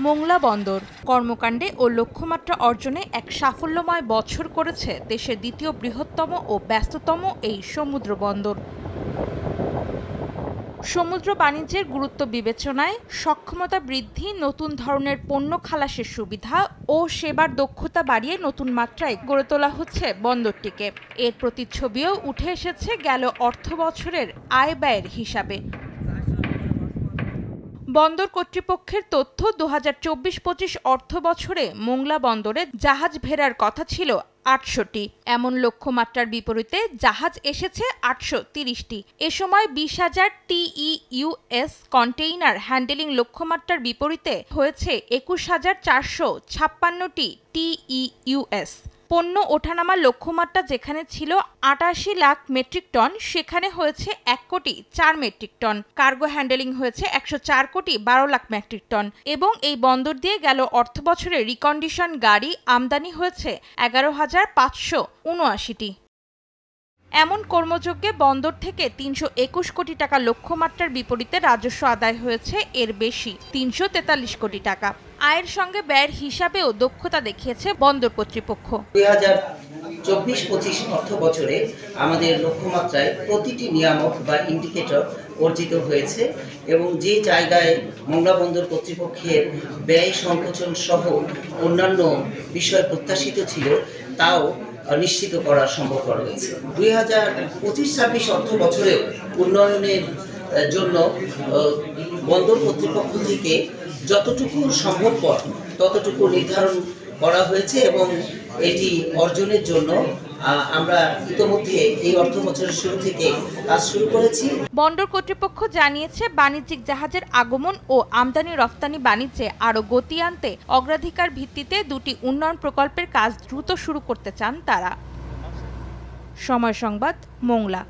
মোংলা বন্দর কর্মকাণ্ডে ও লক্ষ্যমাত্রা অর্জনে এক সাফল্যময় বছর করেছে দেশের দ্বিতীয় বৃহত্তম ও ব্যস্ততম এই সমুদ্র বন্দর। সমুদ্র বাণিজ্যের গুরুত্ব বিবেচনায় সক্ষমতা বৃদ্ধি, নতুন ধরনের পণ্য খালাসের সুবিধা ও সেবার দক্ষতা বাড়িয়ে নতুন মাত্রায় গড়ে তোলা হচ্ছে বন্দরটিকে। এর প্রতিচ্ছবিও উঠে এসেছে গেল অর্থবছরের আয় ব্যয়ের হিসাবে। বন্দর কর্তৃপক্ষের তথ্য ২০২৪-২৫ অর্থ বছরে মোংলা বন্দরে জাহাজ ভেড়ার কথা ছিল ৮০০টি। এমন লক্ষ্যমাত্রার বিপরীতে জাহাজ এসেছে ৮৩০টি। এ সময় ২০,০০০ TEUS কন্টেইনার হ্যান্ডেলিং লক্ষ্যমাত্রার বিপরীতে হয়েছে ২১,৪৫৬টি TEUS। পণ্য ওঠানামার লক্ষ্যমাত্রা যেখানে ছিল ৮৮ লাখ মেট্রিক টন, সেখানে হয়েছে ১,০৪,০০,০০০ মেট্রিক টন। কার্গো হ্যান্ডেলিং হয়েছে ১০৪,১২,০০,০০০ মেট্রিক টন এবং এই বন্দর দিয়ে গেল অর্থবছরে রিকন্ডিশন গাড়ি আমদানি হয়েছে ১১,৫৭৯টি। এমন কর্মযজ্ঞে বন্দর থেকে ৩২১ কোটি টাকা লক্ষ্যমাত্রার বিপরীতে রাজস্ব আদায় হয়েছে এর বেশি ৩৪৩ কোটি টাকা। আয়ের সঙ্গে ব্যয়ের হিসাবেও দক্ষতা দেখিয়েছে বন্দর কর্তৃপক্ষ। ২০২৪-২৫ অর্থ বছরে আমাদের লক্ষ্যমাত্রায় প্রতিটি নিয়ামক বা ইন্ডিকেটর অর্জিত হয়েছে এবং যে জায়গায় মোংলা বন্দর কর্তৃপক্ষের ব্যয় সংকোচন সহ অন্যান্য বিষয় প্রত্যাশিত ছিল তাও নিশ্চিত করা সম্ভব হয়েছে। ২০২৫-২৬ অর্থ বছরেও উন্নয়নের জন্য বন্দর কর্তৃপক্ষ থেকে যতটুকু সম্ভবপর ততটুকু নির্ধারণ করা হয়েছে এবং এটি অর্জনের জন্য আমরা ইতিমধ্যে এই অর্থ বছরের শুরু থেকে কাজ শুরু করেছি। বন্দর কর্তৃপক্ষ জানিয়েছে, বাণিজ্যিক জাহাজের আগমন ও আমদানি রফতানি বাণিজ্যে আরও গতি আনতে অগ্রাধিকার ভিত্তিতে দুটি উন্নয়ন প্রকল্পের কাজ দ্রুত শুরু করতে চান তারা। সময় সংবাদ, মোংলা।